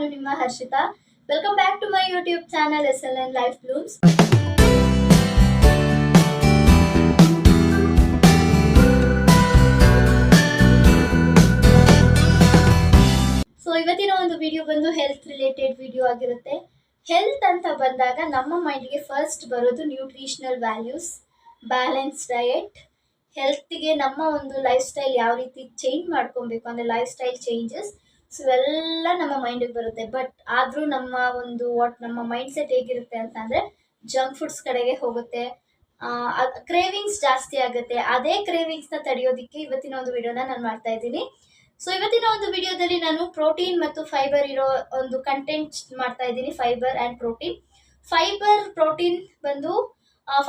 ನಾನು ನಿಮ್ಮ Harshita. Welcome back to my YouTube channel SLN life blooms. So ಇವತ್ತಿನ ಒಂದು ವಿಡಿಯೋ ಬಂದು ಹೆಲ್ತ್ ರಿಲೇಟೆಡ್ ವಿಡಿಯೋ ಆಗಿರುತ್ತೆ. ಹೆಲ್ತ್ ಅಂತ ಬಂದಾಗ ನಮ್ಮ ಮೈಂಡ್ಗೆ ಫಸ್ಟ್ ಬರೋದು ನ್ಯೂಟ್ರಿಷನಲ್ ವ್ಯಾಲ್ಯೂಸ್, ಬ್ಯಾಲೆನ್ಸ್ ಡಯಟ್, ಹೆಲ್ತ್ಗೆ ನಮ್ಮ ಒಂದು ಲೈಫ್ ಸ್ಟೈಲ್ ಯಾವ ರೀತಿ ಚೇಂಜ್ ಮಾಡ್ಕೊಬೇಕು ಅಂದರೆ ಲೈಫ್ ಸ್ಟೈಲ್ ಚೇಂಜಸ್. ಸೊ ಇವೆಲ್ಲ ನಮ್ಮ ಮೈಂಡಿಗೆ ಬರುತ್ತೆ. ಬಟ್ ಆದರೂ ನಮ್ಮ ಮೈಂಡ್ ಸೆಟ್ ಹೇಗಿರುತ್ತೆ ಅಂತಂದರೆ ಜಂಕ್ ಫುಡ್ಸ್ ಕಡೆಗೆ ಹೋಗುತ್ತೆ. ಕ್ರೇವಿಂಗ್ಸ್ ಜಾಸ್ತಿ ಆಗುತ್ತೆ. ಅದೇ ಕ್ರೇವಿಂಗ್ಸ್ನ ತಡೆಯೋದಕ್ಕೆ ಇವತ್ತಿನ ಒಂದು ವಿಡಿಯೋನ ನಾನು ಮಾಡ್ತಾ ಇದ್ದೀನಿ. ಸೊ ಇವತ್ತಿನ ಒಂದು ವಿಡಿಯೋದಲ್ಲಿ ನಾನು ಪ್ರೋಟೀನ್ ಮತ್ತು ಫೈಬರ್ ಇರೋ ಒಂದು ಕಂಟೆಂಟ್ ಮಾಡ್ತಾ ಇದ್ದೀನಿ. Fibre and protein.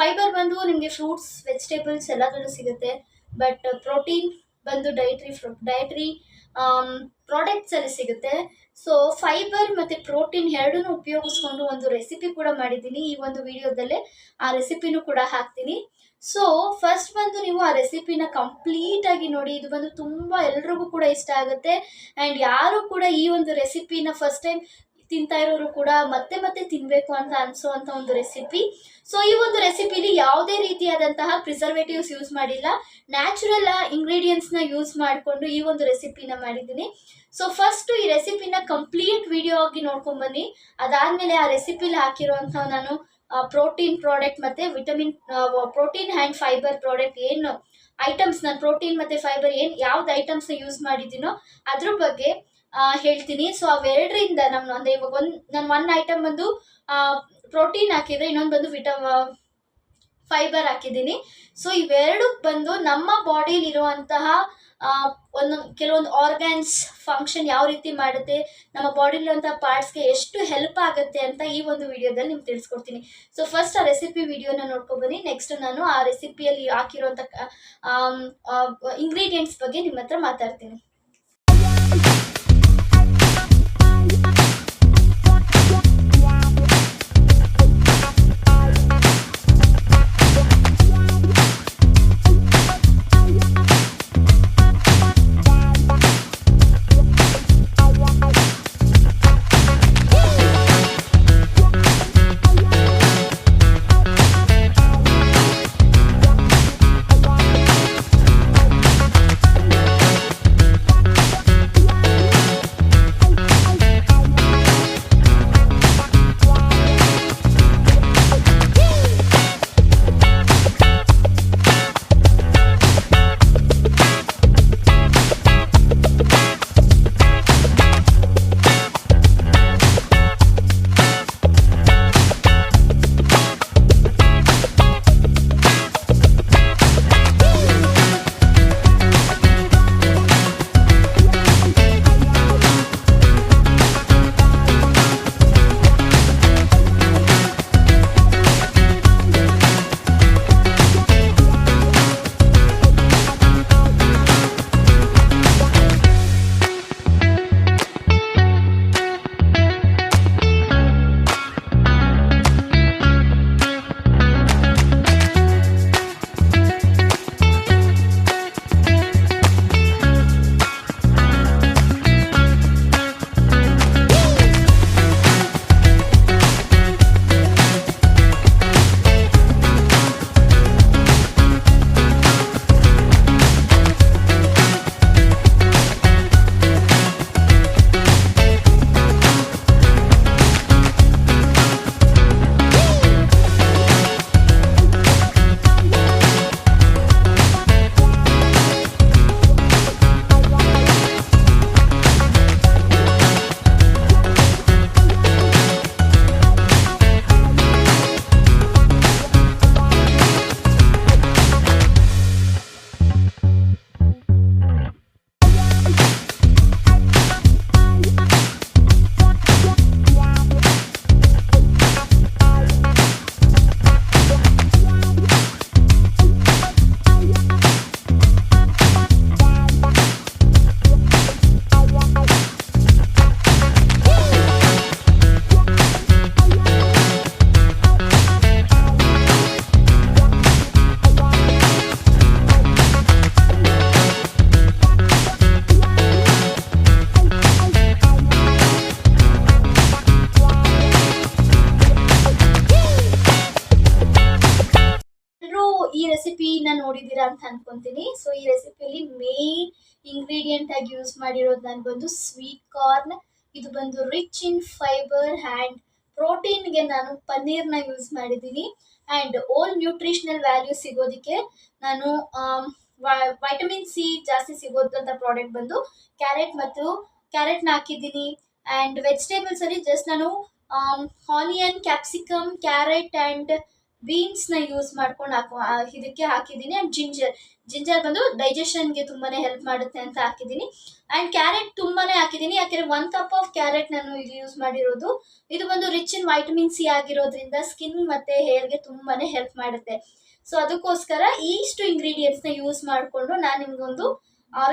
ಫೈಬರ್ ಬಂದು ನಿಮಗೆ ಫ್ರೂಟ್ಸ್, ವೆಜಿಟೇಬಲ್ಸ್ ಎಲ್ಲದರಲ್ಲೂ ಸಿಗುತ್ತೆ. ಬಟ್ ಪ್ರೋಟೀನ್ ಬಂದು ಡೈಟ್ರಿ ಪ್ರಾಡಕ್ಟ್ಸಲ್ಲಿ ಸಿಗುತ್ತೆ. ಸೊ ಫೈಬರ್ ಮತ್ತು ಪ್ರೋಟೀನ್ ಎರಡನ್ನೂ ಉಪಯೋಗಿಸ್ಕೊಂಡು ಒಂದು ರೆಸಿಪಿ ಕೂಡ ಮಾಡಿದ್ದೀನಿ. ಈ ಒಂದು ವಿಡಿಯೋದಲ್ಲೇ ಆ ರೆಸಿಪಿನೂ ಕೂಡ ಹಾಕ್ತೀನಿ. ಸೊ ಫಸ್ಟ್ ಬಂದು ನೀವು ಆ ರೆಸಿಪಿನ ಕಂಪ್ಲೀಟಾಗಿ ನೋಡಿ. ಇದು ಬಂದು ತುಂಬ ಎಲ್ರಿಗೂ ಕೂಡ ಇಷ್ಟ ಆಗುತ್ತೆ. ಆ್ಯಂಡ್ ಯಾರು ಕೂಡ ಈ ಒಂದು ರೆಸಿಪಿನ ಫಸ್ಟ್ ಟೈಮ್ ತಿಂತಾ ಇರೋರು ಕೂಡ ಮತ್ತೆ ಮತ್ತೆ ತಿನ್ನಬೇಕು ಅಂತ ಅನಿಸೋವಂಥ ಒಂದು ರೆಸಿಪಿ. ಸೊ ಈ ಒಂದು ರೆಸಿಪಿಲಿ ಯಾವುದೇ ರೀತಿಯಾದಂತಹ ಪ್ರಿಸರ್ವೇಟಿವ್ಸ್ ಯೂಸ್ ಮಾಡಿಲ್ಲ. ನ್ಯಾಚುರಲ್ ಇಂಗ್ರೀಡಿಯೆಂಟ್ಸ್ನ ಯೂಸ್ ಮಾಡಿಕೊಂಡು ಈ ಒಂದು ರೆಸಿಪಿನ ಮಾಡಿದ್ದೀನಿ. ಸೊ ಫಸ್ಟು ಈ ರೆಸಿಪಿನ ಕಂಪ್ಲೀಟ್ ವಿಡಿಯೋ ಆಗಿ ನೋಡ್ಕೊಂಡ್ಬನ್ನಿ. ಅದಾದಮೇಲೆ ಆ ರೆಸಿಪಿಲಿ ಹಾಕಿರೋವಂಥ ನಾನು ಪ್ರೋಟೀನ್ ಪ್ರಾಡಕ್ಟ್ ಮತ್ತು ಪ್ರೋಟೀನ್ ಆ್ಯಂಡ್ ಫೈಬರ್ ಪ್ರಾಡಕ್ಟ್ ಏನು ಐಟಮ್ಸ್, ನಾನು ಪ್ರೋಟೀನ್ ಮತ್ತು ಫೈಬರ್ ಯಾವ್ದು ಐಟಮ್ಸ್ನ ಯೂಸ್ ಮಾಡಿದ್ದೀನೋ ಅದ್ರ ಬಗ್ಗೆ ಹೇಳ್ತೀನಿ. ಸೊ ಅವೆರಡರಿಂದ ಅಂದರೆ ಇವಾಗ ಒಂದು ಐಟಮ್ ಬಂದು ಪ್ರೋಟೀನ್ ಹಾಕಿದರೆ ಇನ್ನೊಂದು ಬಂದು ಫೈಬರ್ ಹಾಕಿದ್ದೀನಿ. ಸೊ ಇವೆರಡು ಬಂದು ನಮ್ಮ ಬಾಡಿಲಿರುವಂತಹ ಕೆಲವೊಂದು ಆರ್ಗನ್ಸ್ ಫಂಕ್ಷನ್ ಯಾವ ರೀತಿ ಮಾಡುತ್ತೆ, ನಮ್ಮ ಬಾಡಿಲಿರುವಂತಹ ಪಾರ್ಟ್ಸ್ಗೆ ಎಷ್ಟು ಹೆಲ್ಪ್ ಆಗುತ್ತೆ ಅಂತ ಈ ಒಂದು ವಿಡಿಯೋದಲ್ಲಿ ನಿಮ್ಗೆ ತಿಳಿಸ್ಕೊಡ್ತೀನಿ. ಸೊ ಫಸ್ಟ್ ಆ ರೆಸಿಪಿ ವಿಡಿಯೋನ ನೋಡ್ಕೊಬನ್ನಿ. ನೆಕ್ಸ್ಟ್ ನಾನು ಆ ರೆಸಿಪಿಯಲ್ಲಿ ಹಾಕಿರುವಂಥ ಇಂಗ್ರೀಡಿಯೆಂಟ್ಸ್ ಬಗ್ಗೆ ನಿಮ್ಮ ಹತ್ರ ಮಾತಾಡ್ತೀನಿ. ನೋಡಿದ್ದೀರಾ ಅಂತ ಅನ್ಕೊಂತೀನಿ. ಸೊ ಈ ರೆಸಿಪಿಯಲ್ಲಿ ಮೇನ್ ಇಂಗ್ರೀಡಿಯೆಂಟ್ ಆಗಿ ಯೂಸ್ ಮಾಡಿರೋದು ನಾನು ಬಂದು ಸ್ವೀಟ್ ಕಾರ್ನ್. ಇದು ಬಂದು ರಿಚ್ ಇನ್ ಫೈಬರ್ ಆ್ಯಂಡ್ ಪ್ರೋಟೀನ್ಗೆ ನಾನು ಪನ್ನೀರ್ನ ಯೂಸ್ ಮಾಡಿದ್ದೀನಿ. ಆ್ಯಂಡ್ ಓಲ್ ನ್ಯೂಟ್ರಿಷನಲ್ ವ್ಯಾಲ್ಯೂ ಸಿಗೋದಕ್ಕೆ ನಾನು ವೈಟಮಿನ್ ಸಿ ಜಾಸ್ತಿ ಸಿಗೋದಂಥ ಪ್ರಾಡಕ್ಟ್ ಬಂದು ಕ್ಯಾರೆಟ್ನ ಹಾಕಿದ್ದೀನಿ. ಆ್ಯಂಡ್ ವೆಜಿಟೇಬಲ್ಸಲ್ಲಿ ಜಸ್ಟ್ ನಾನು ಆನಿಯನ್, ಕ್ಯಾಪ್ಸಿಕಮ್, ಕ್ಯಾರೆಟ್ ಆ್ಯಂಡ್ ಬೀನ್ಸ್ನ ಯೂಸ್ ಮಾಡ್ಕೊಂಡು ಇದಕ್ಕೆ ಹಾಕಿದ್ದೀನಿ. ಆ್ಯಂಡ್ ಜಿಂಜರ್ ಬಂದು ಡೈಜೆಷನ್ಗೆ ತುಂಬಾ ಹೆಲ್ಪ್ ಮಾಡುತ್ತೆ ಅಂತ ಹಾಕಿದ್ದೀನಿ. ಆ್ಯಂಡ್ ಕ್ಯಾರೆಟ್ ತುಂಬಾ ಹಾಕಿದ್ದೀನಿ, ಯಾಕೆಂದರೆ 1 ಕಪ್ ಆಫ್ ಕ್ಯಾರೆಟ್ ನಾನು ಇಲ್ಲಿ ಯೂಸ್ ಮಾಡಿರೋದು. ಇದು ಬಂದು ರಿಚ್ ಇನ್ ವೈಟಮಿನ್ ಸಿ ಆಗಿರೋದ್ರಿಂದ ಸ್ಕಿನ್ ಮತ್ತು ಹೇರ್ಗೆ ತುಂಬಾ ಹೆಲ್ಪ್ ಮಾಡುತ್ತೆ. ಸೊ ಅದಕ್ಕೋಸ್ಕರ ಇಷ್ಟು ಇಂಗ್ರೀಡಿಯೆಂಟ್ಸ್ನ ಯೂಸ್ ಮಾಡಿಕೊಂಡು ನಾನು ನಿಮಗೊಂದು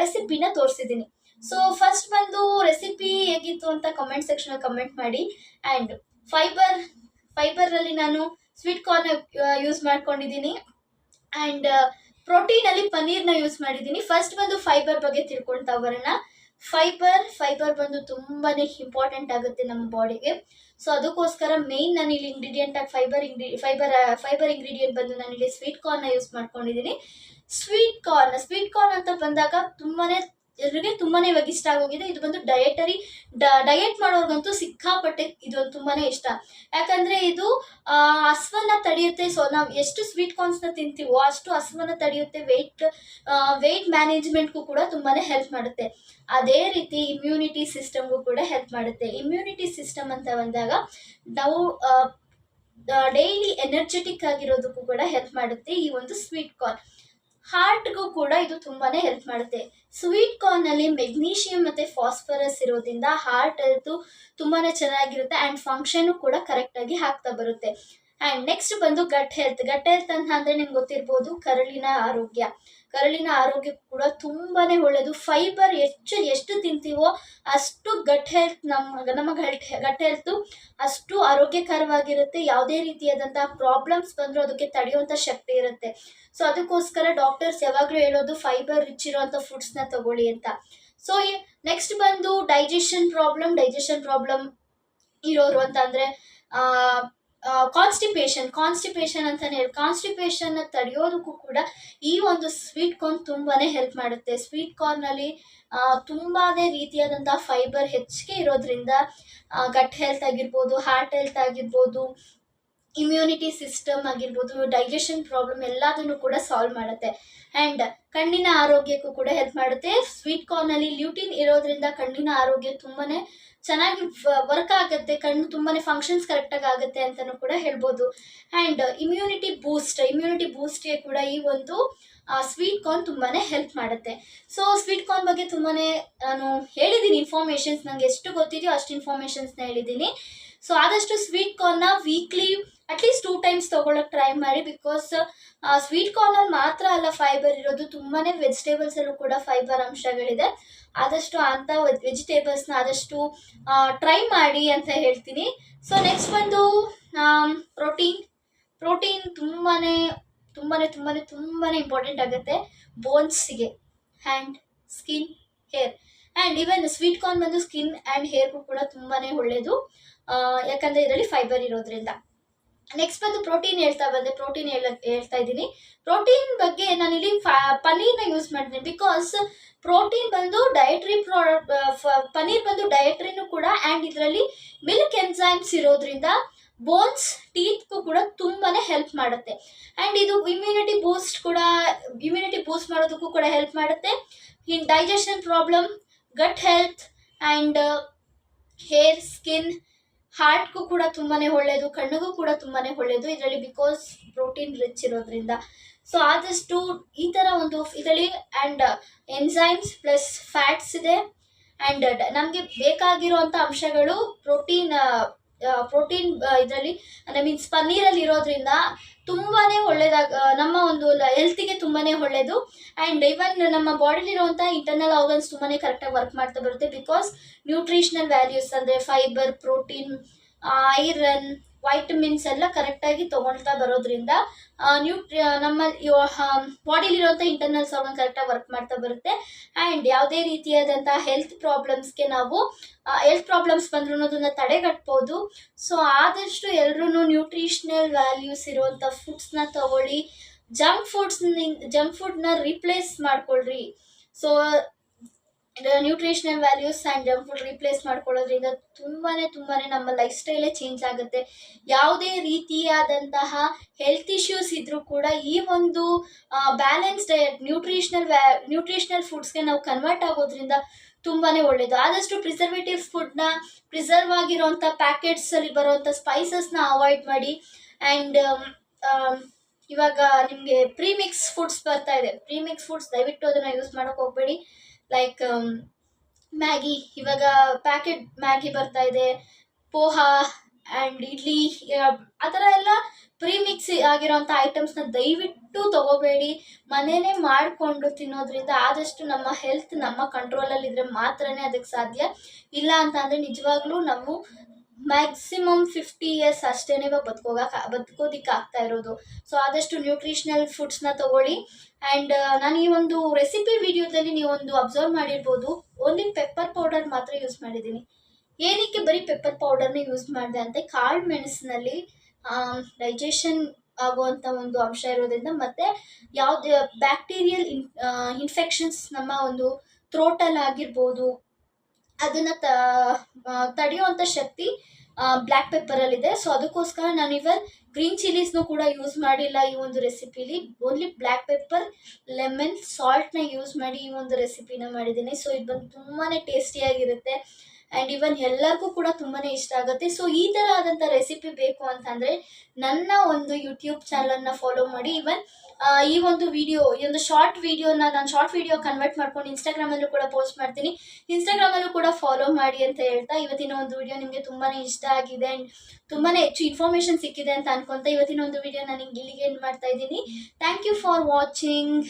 ರೆಸಿಪಿನ ತೋರಿಸಿದ್ದೀನಿ. ಸೊ ಫಸ್ಟ್ ಬಂದು ರೆಸಿಪಿ ಹೇಗಿತ್ತು ಅಂತ ಕಮೆಂಟ್ ಸೆಕ್ಷನಲ್ಲಿ ಕಮೆಂಟ್ ಮಾಡಿ. ಆ್ಯಂಡ್ ಫೈಬರಲ್ಲಿ ನಾನು ಸ್ವೀಟ್ ಕಾರ್ನ್ ಯೂಸ್ ಮಾಡ್ಕೊಂಡಿದ್ದೀನಿ. ಆ್ಯಂಡ್ ಪ್ರೋಟೀನಲ್ಲಿ ಪನ್ನೀರ್ನ ಯೂಸ್ ಮಾಡಿದ್ದೀನಿ. ಫಸ್ಟ್ ಬಂದು ಫೈಬರ್ ಬಗ್ಗೆ ತಿಳ್ಕೊಳ್ತಾ ಬರೋಣ. ಫೈಬರ್ ಬಂದು ತುಂಬಾ ಇಂಪಾರ್ಟೆಂಟ್ ಆಗುತ್ತೆ ನಮ್ಮ ಬಾಡಿಗೆ. ಸೊ ಅದಕ್ಕೋಸ್ಕರ ಮೇಯ್ನ್ ನಾನು ಇಲ್ಲಿ ಇಂಗ್ರೀಡಿಯೆಂಟ್ ಆಗಿ ಫೈಬರ್ ಇಂಗ್ರೀಡಿಯೆಂಟ್ ಬಂದು ನಾನಿಲ್ಲಿ ಸ್ವೀಟ್ ಕಾರ್ನ್ನ ಯೂಸ್ ಮಾಡ್ಕೊಂಡಿದ್ದೀನಿ. ಸ್ವೀಟ್ ಕಾರ್ನ್ ಅಂತ ಬಂದಾಗ ಎಲ್ರಿಗೆ ತುಂಬಾ ಇವಾಗ ಇಷ್ಟ ಆಗೋಗಿದೆ. ಇದು ಬಂದು ಡಯಟ್ ಮಾಡೋರ್ಗಂತೂ ಸಿಕ್ಕಾಪಟ್ಟೆ ಇದು ತುಂಬಾ ಇಷ್ಟ. ಯಾಕಂದರೆ ಇದು ಹಸ್ವನ್ನ ತಡೆಯುತ್ತೆ. ಸೊ ನಾವು ಎಷ್ಟು ಸ್ವೀಟ್ ಕಾರ್ನ್ಸ್ನ ತಿಂತೀವೋ ಅಷ್ಟು ಹಸ್ವನ್ನ ತಡೆಯುತ್ತೆ. ವೆಯ್ಟ್ ಮ್ಯಾನೇಜ್ಮೆಂಟ್ಗೂ ಕೂಡ ತುಂಬಾ ಹೆಲ್ಪ್ ಮಾಡುತ್ತೆ. ಅದೇ ರೀತಿ ಇಮ್ಯುನಿಟಿ ಸಿಸ್ಟಮ್ಗೂ ಕೂಡ ಹೆಲ್ಪ್ ಮಾಡುತ್ತೆ. ಇಮ್ಯುನಿಟಿ ಸಿಸ್ಟಮ್ ಅಂತ ಬಂದಾಗ ನಾವು ಡೈಲಿ ಎನರ್ಜೆಟಿಕ್ ಆಗಿರೋದಕ್ಕೂ ಕೂಡ ಹೆಲ್ಪ್ ಮಾಡುತ್ತೆ ಈ ಒಂದು ಸ್ವೀಟ್ ಕಾರ್ನ್. ಹಾರ್ಟ್ಗೂ ಕೂಡ ಇದು ತುಂಬಾ ಹೆಲ್ಪ್ ಮಾಡುತ್ತೆ. ಸ್ವೀಟ್ ಕಾರ್ನಲ್ಲಿ ಮೆಗ್ನೀಷಿಯಮ್ ಮತ್ತು ಫಾಸ್ಫರಸ್ ಇರೋದ್ರಿಂದ ಹಾರ್ಟ್ ಹೆಲ್ತು ತುಂಬಾ ಚೆನ್ನಾಗಿರುತ್ತೆ. ಆ್ಯಂಡ್ ಫಂಕ್ಷನು ಕೂಡ ಕರೆಕ್ಟಾಗಿ ಆಗ್ತಾ ಬರುತ್ತೆ. ಆ್ಯಂಡ್ ನೆಕ್ಸ್ಟ್ ಬಂದು ಗಟ್ ಹೆಲ್ತ್ ಅಂತ ಅಂದರೆ ನಿಮ್ಗೆ ಗೊತ್ತಿರ್ಬೋದು, ಕರಳಿನ ಆರೋಗ್ಯ ಕೂಡ ತುಂಬಾ ಒಳ್ಳೆಯದು. ಫೈಬರ್ ಎಷ್ಟು ತಿಂತೀವೋ ಅಷ್ಟು ಗಟ್ ಹೆಲ್ತ್ ನಮ್ಮ ಗಟ್ ಹೆಲ್ತು ಅಷ್ಟು ಆರೋಗ್ಯಕರವಾಗಿರುತ್ತೆ. ಯಾವುದೇ ರೀತಿಯಾದಂತಹ ಪ್ರಾಬ್ಲಮ್ಸ್ ಬಂದರೂ ಅದಕ್ಕೆ ತಡೆಯುವಂಥ ಶಕ್ತಿ ಇರುತ್ತೆ. ಸೊ ಅದಕ್ಕೋಸ್ಕರ ಡಾಕ್ಟರ್ಸ್ ಯಾವಾಗಲೂ ಹೇಳೋದು ಫೈಬರ್ ರಿಚ್ ಇರೋವಂಥ ಫುಡ್ಸ್ನ ತಗೊಳ್ಳಿ ಅಂತ. ಸೊ ನೆಕ್ಸ್ಟ್ ಬಂದು ಡೈಜೆಷನ್ ಪ್ರಾಬ್ಲಮ್ ಇರೋರು ಅಂತ ಅಂದರೆ ಕಾನ್ಸ್ಟಿಪೇಷನ್ ಅಂತಲೇ ಹೇಳಿ, ಕಾನ್ಸ್ಟಿಪೇಷನ್ನ ತಡೆಯೋದಕ್ಕೂ ಕೂಡ ಈ ಒಂದು ಸ್ವೀಟ್ ಕಾರ್ನ್ ತುಂಬಾ ಹೆಲ್ಪ್ ಮಾಡುತ್ತೆ. ಸ್ವೀಟ್ ಕಾರ್ನಲ್ಲಿ ತುಂಬಾ ರೀತಿಯಾದಂಥ ಫೈಬರ್ ಹೆಚ್ಚಿಗೆ ಇರೋದ್ರಿಂದ ಗಟ್ ಹೆಲ್ತ್ ಆಗಿರ್ಬೋದು, ಹಾರ್ಟ್ ಹೆಲ್ತ್ ಆಗಿರ್ಬೋದು, ಇಮ್ಯುನಿಟಿ ಸಿಸ್ಟಮ್ ಆಗಿರ್ಬೋದು, ಡೈಜೆಷನ್ ಪ್ರಾಬ್ಲಮ್ ಎಲ್ಲದನ್ನು ಕೂಡ ಸಾಲ್ವ್ ಮಾಡುತ್ತೆ. ಆ್ಯಂಡ್ ಕಣ್ಣಿನ ಆರೋಗ್ಯಕ್ಕೂ ಕೂಡ ಹೆಲ್ಪ್ ಮಾಡುತ್ತೆ. ಸ್ವೀಟ್ ಕಾರ್ನಲ್ಲಿ ಲ್ಯೂಟಿನ್ ಇರೋದ್ರಿಂದ ಕಣ್ಣಿನ ಆರೋಗ್ಯ ತುಂಬಾ ಚೆನ್ನಾಗಿ ವರ್ಕ್ ಆಗುತ್ತೆ. ಕಣ್ಣು ತುಂಬಾ ಫಂಕ್ಷನ್ಸ್ ಕರೆಕ್ಟಾಗಿ ಆಗುತ್ತೆ ಅಂತಲೂ ಕೂಡ ಹೇಳ್ಬೋದು. ಆ್ಯಂಡ್ ಇಮ್ಯುನಿಟಿ ಬೂಸ್ಟ್ಗೆ ಕೂಡ ಈ ಒಂದು ಸ್ವೀಟ್ ಕಾರ್ನ್ ತುಂಬಾ ಹೆಲ್ಪ್ ಮಾಡುತ್ತೆ. ಸೊ ಸ್ವೀಟ್ ಕಾರ್ನ್ ಬಗ್ಗೆ ತುಂಬಾ ನಾನು ಹೇಳಿದ್ದೀನಿ ಇನ್ಫಾರ್ಮೇಷನ್ಸ್, ನನಗೆ ಎಷ್ಟು ಗೊತ್ತಿದೆಯೋ ಅಷ್ಟು ಇನ್ಫಾರ್ಮೇಷನ್ಸ್ನ ಹೇಳಿದ್ದೀನಿ. ಸೊ ಆದಷ್ಟು ಸ್ವೀಟ್ ಕಾರ್ನ್ನ ವೀಕ್ಲಿ ಅಟ್ಲೀಸ್ಟ್ 2 ಟೈಮ್ಸ್ ತೊಗೊಳಕ್ಕೆ ಟ್ರೈ ಮಾಡಿ. ಬಿಕಾಸ್ ಸ್ವೀಟ್ ಕಾರ್ನಲ್ಲಿ ಮಾತ್ರ ಅಲ್ಲ ಫೈಬರ್ ಇರೋದು, ತುಂಬಾ ವೆಜಿಟೇಬಲ್ಸಲ್ಲೂ ಕೂಡ ಫೈಬರ್ ಅಂಶಗಳಿದೆ. ಆದಷ್ಟು ಅಂಥ ವೆಜಿಟೇಬಲ್ಸ್ನ ಆದಷ್ಟು ಟ್ರೈ ಮಾಡಿ ಅಂತ ಹೇಳ್ತೀನಿ. ಸೊ ನೆಕ್ಸ್ಟ್ ಬಂದು ಪ್ರೋಟೀನ್ ತುಂಬಾ ಇಂಪಾರ್ಟೆಂಟ್ ಆಗುತ್ತೆ ಬೋನ್ಸ್ಗೆ, hand, skin, hair. And even sweet corn ಬಂದು ಸ್ಕಿನ್ ಆ್ಯಂಡ್ ಹೇರ್ಗೂ ಕೂಡ ತುಂಬಾ ಒಳ್ಳೆಯದು, ಯಾಕಂದರೆ ಇದರಲ್ಲಿ ಫೈಬರ್ ಇರೋದ್ರಿಂದ. ನೆಕ್ಸ್ಟ್ ಬಂದು ಪ್ರೋಟೀನ್ ಹೇಳ್ತಾ ಇದ್ದೀನಿ. ಪ್ರೋಟೀನ್ ಬಗ್ಗೆ ನಾನಿಲ್ಲಿ ಪನ್ನೀರ್ನ ಯೂಸ್ ಮಾಡ್ತೀನಿ. ಬಿಕಾಸ್ ಪ್ರೋಟೀನ್ ಬಂದು ಪನ್ನೀರ್ ಬಂದು ಡಯಟ್ರಿನೂ ಕೂಡ. ಆ್ಯಂಡ್ ಇದರಲ್ಲಿ ಮಿಲ್ಕ್ ಎನ್ಸೈಮ್ಸ್ ಇರೋದ್ರಿಂದ ಬೋನ್ಸ್, ಟೀತ್ಗೂ ಕೂಡ ತುಂಬಾ ಹೆಲ್ಪ್ ಮಾಡುತ್ತೆ. ಆ್ಯಂಡ್ ಇದು ಇಮ್ಯುನಿಟಿ ಬೂಸ್ಟ್ ಮಾಡೋದಕ್ಕೂ ಕೂಡ ಹೆಲ್ಪ್ ಮಾಡುತ್ತೆ. In digestion problem, gut health and hair, skin, ಹಾರ್ಟ್ಗೂ ಕೂಡ ತುಂಬಾ ಒಳ್ಳೆಯದು, ಕಣ್ಣಿಗೂ ಕೂಡ ತುಂಬಾ ಒಳ್ಳೆಯದು ಇದರಲ್ಲಿ, ಬಿಕಾಸ್ ಪ್ರೋಟೀನ್ ರಿಚ್ ಇರೋದ್ರಿಂದ. ಸೊ ಆದಷ್ಟು ಈ ಥರ ಒಂದು ಇದರಲ್ಲಿ ಆ್ಯಂಡ್ ಎನ್ಸೈಮ್ಸ್ ಪ್ಲಸ್ ಫ್ಯಾಟ್ಸ್ ಇದೆ. ಆ್ಯಂಡ್ ನಮಗೆ ಬೇಕಾಗಿರುವಂಥ ಅಂಶಗಳು ಪ್ರೋಟೀನ್ ಇದರಲ್ಲಿ ಮೀನ್ಸ್ ಪನ್ನೀರಲ್ಲಿ ಇರೋದ್ರಿಂದ ತುಂಬಾ ನಮ್ಮ ಒಂದು ಹೆಲ್ತಿಗೆ ತುಂಬಾ ಒಳ್ಳೆಯದು. ಆ್ಯಂಡ್ ಇವನ್ ನಮ್ಮ ಬಾಡಿಲಿರುವಂಥ ಇಂಟರ್ನಲ್ ಆರ್ಗನ್ಸ್ ತುಂಬಾ ಕರೆಕ್ಟಾಗಿ ವರ್ಕ್ ಮಾಡ್ತಾ ಬರುತ್ತೆ. ಬಿಕಾಸ್ ನ್ಯೂಟ್ರಿಷನಲ್ ವ್ಯಾಲ್ಯೂಸ್ ಅಂದರೆ ಫೈಬರ್, ಪ್ರೋಟೀನ್, ಐರನ್, ವೈಟಮಿನ್ಸ್ ಎಲ್ಲ ಕರೆಕ್ಟಾಗಿ ತೊಗೊಳ್ತಾ ಬರೋದ್ರಿಂದ ನಮ್ಮ ಬಾಡಿಲಿರುವಂಥ ಇಂಟರ್ನಲ್ಸ್ ಆರ್ಗನ್ ಕರೆಕ್ಟಾಗಿ ವರ್ಕ್ ಮಾಡ್ತಾ ಬರುತ್ತೆ. ಆ್ಯಂಡ್ ಯಾವುದೇ ರೀತಿಯಾದಂಥ ಹೆಲ್ತ್ ಪ್ರಾಬ್ಲಮ್ಸ್ ಬಂದ್ರೂ ಅದನ್ನು ತಡೆಗಟ್ಬೋದು. ಸೊ ಆದಷ್ಟು ಎಲ್ಲರೂ ನ್ಯೂಟ್ರಿಷನಲ್ ವ್ಯಾಲ್ಯೂಸ್ ಇರುವಂಥ ಫುಡ್ಸ್ನ ತಗೊಳ್ಳಿ. ಜಂಕ್ ಫುಡ್ನ ರೀಪ್ಲೇಸ್ ಮಾಡ್ಕೊಳ್ರಿ. So nutritional values and junk food replace ಮಾಡ್ಕೊಳ್ಳೋದ್ರಿಂದ ತುಂಬಾನೇ ನಮ್ಮ ಲೈಫ್ ಸ್ಟೈಲೇ ಚೇಂಜ್ ಆಗುತ್ತೆ. ಯಾವುದೇ ರೀತಿಯಾದಂತಹ ಹೆಲ್ತ್ ಇಶ್ಯೂಸ್ ಇದ್ರೂ ಕೂಡ ಈ ಒಂದು ಬ್ಯಾಲೆನ್ಸ್ ಡಯಟ್ ನ್ಯೂಟ್ರಿಷನಲ್ ಫುಡ್ಸ್ಗೆ ನಾವು ಕನ್ವರ್ಟ್ ಆಗೋದ್ರಿಂದ ತುಂಬಾನೇ ಒಳ್ಳೇದು. ಆದಷ್ಟು ಪ್ರಿಸರ್ವೇಟಿವ್ ಫುಡ್ನ, ಪ್ರಿಸರ್ವ್ ಆಗಿರೋಂಥ ಪ್ಯಾಕೆಟ್ಸಲ್ಲಿ ಬರುವಂಥ ಸ್ಪೈಸಸ್ನ ಅವಾಯ್ಡ್ ಮಾಡಿ. ಆ್ಯಂಡ್ ಇವಾಗ ನಿಮಗೆ ಪ್ರೀಮಿಕ್ಸ್ ಫುಡ್ಸ್ ಬರ್ತಾ ಇದೆ. ಪ್ರೀಮಿಕ್ಸ್ ಫುಡ್ಸ್ ದಯವಿಟ್ಟು ಅದನ್ನು ಯೂಸ್ ಮಾಡೋಕೆ ಹೋಗಬೇಡಿ. ಲೈಕ್ ಮ್ಯಾಗಿ, ಇವಾಗ ಪ್ಯಾಕೆಟ್ ಮ್ಯಾಗಿ ಬರ್ತಾ ಇದೆ, ಪೋಹಾ ಆ್ಯಂಡ್ ಇಡ್ಲಿ, ಆ ಥರ ಎಲ್ಲ ಪ್ರೀಮಿಕ್ಸ್ ಆಗಿರೋಂಥ ಐಟಮ್ಸ್ನ ದಯವಿಟ್ಟು ತಗೋಬೇಡಿ. ಮನೇನೇ ಮಾಡಿಕೊಂಡು ತಿನ್ನೋದ್ರಿಂದ ಆದಷ್ಟು ನಮ್ಮ ಹೆಲ್ತ್ ನಮ್ಮ ಕಂಟ್ರೋಲಲ್ಲಿದ್ದರೆ ಮಾತ್ರನೇ ಅದಕ್ಕೆ ಸಾಧ್ಯ. ಇಲ್ಲ ಅಂತ ಅಂದರೆ ನಿಜವಾಗ್ಲೂ ನಾವು ಮ್ಯಾಕ್ಸಿಮಮ್ 50 ಇಯರ್ಸ್ ಅಷ್ಟೇ ಬದುಕೋದಿಕ್ಕೆ ಆಗ್ತಾ ಇರೋದು. ಸೊ ಆದಷ್ಟು ನ್ಯೂಟ್ರಿಷನಲ್ ಫುಡ್ಸ್ನ ತಗೊಳ್ಳಿ. ಆ್ಯಂಡ್ ನಾನು ಈ ಒಂದು ರೆಸಿಪಿ ವಿಡಿಯೋದಲ್ಲಿ ನೀವೊಂದು ಅಬ್ಸರ್ವ್ ಮಾಡಿರ್ಬೋದು, ಓನ್ಲಿ ಪೆಪ್ಪರ್ ಪೌಡರ್ ಮಾತ್ರ ಯೂಸ್ ಮಾಡಿದ್ದೀನಿ. ಏನಕ್ಕೆ ಬರೀ ಪೆಪ್ಪರ್ ಪೌಡರ್ನ ಯೂಸ್ ಮಾಡಿದೆ ಅಂತ, ಕಾಳು ಮೆಣಸಿನಲ್ಲಿ ಡೈಜೆಷನ್ ಆಗುವಂಥ ಒಂದು ಅಂಶ ಇರೋದ್ರಿಂದ, ಮತ್ತು ಯಾವುದೇ ಬ್ಯಾಕ್ಟೀರಿಯಲ್ ಇನ್ಫೆಕ್ಷನ್ಸ್ ನಮ್ಮ ಒಂದು ಥ್ರೋಟಲ್ಲಿ ಆಗಿರ್ಬೋದು ಅದನ್ನು ತಡೆಯುವಂಥ ಶಕ್ತಿ ಬ್ಲ್ಯಾಕ್ ಪೆಪ್ಪರಲ್ಲಿದೆ. ಸೊ ಅದಕ್ಕೋಸ್ಕರ ನಾನು ಗ್ರೀನ್ ಚಿಲ್ಲೀಸ್ನೂ ಕೂಡ ಯೂಸ್ ಮಾಡಿಲ್ಲ ಈ ಒಂದು ರೆಸಿಪಿಲಿ. ಓನ್ಲಿ ಬ್ಲ್ಯಾಕ್ ಪೆಪ್ಪರ್, ಲೆಮನ್, ಸಾಲ್ಟ್ನ ಯೂಸ್ ಮಾಡಿ ಈ ಒಂದು ರೆಸಿಪಿನ ಮಾಡಿದ್ದೀನಿ. ಸೊ ಇದು ಬಂದು ತುಂಬಾ ಟೇಸ್ಟಿಯಾಗಿರುತ್ತೆ ಆ್ಯಂಡ್ ಇವನ್ ಎಲ್ಲರಿಗೂ ಕೂಡ ತುಂಬಾ ಇಷ್ಟ ಆಗುತ್ತೆ. ಸೊ ಈ ಥರ ಆದಂಥ ರೆಸಿಪಿ ಬೇಕು ಅಂತಂದರೆ ನನ್ನ ಒಂದು ಯೂಟ್ಯೂಬ್ ಚಾನಲನ್ನು ಫಾಲೋ ಮಾಡಿ. ಇವನ್ ಈ ಒಂದು ಶಾರ್ಟ್ ವಿಡಿಯೋನ ನಾನು ಶಾರ್ಟ್ ವಿಡಿಯೋ ಕನ್ವರ್ಟ್ ಮಾಡ್ಕೊಂಡು ಇನ್ಸ್ಟಾಗ್ರಾಮಲ್ಲೂ ಕೂಡ ಪೋಸ್ಟ್ ಮಾಡ್ತೀನಿ. ಇನ್ಸ್ಟಾಗ್ರಾಮಲ್ಲೂ ಕೂಡ ಫಾಲೋ ಮಾಡಿ ಅಂತ ಹೇಳ್ತಾ, ಇವತ್ತಿನ ಒಂದು ವಿಡಿಯೋ ನಿಮಗೆ ತುಂಬಾ ಇಷ್ಟ ಆಗಿದೆ ಆ್ಯಂಡ್ ತುಂಬಾ ಹೆಚ್ಚು ಇನ್ಫಾರ್ಮೇಷನ್ ಸಿಕ್ಕಿದೆ ಅಂತ ಅನ್ಕೊತಾ ಇವತ್ತಿನ ಒಂದು ವಿಡಿಯೋ ನಾನು ಇಲ್ಲಿಗೆ ಎಂಡ್ ಮಾಡ್ತಾ ಇದ್ದೀನಿ. Thank you for watching.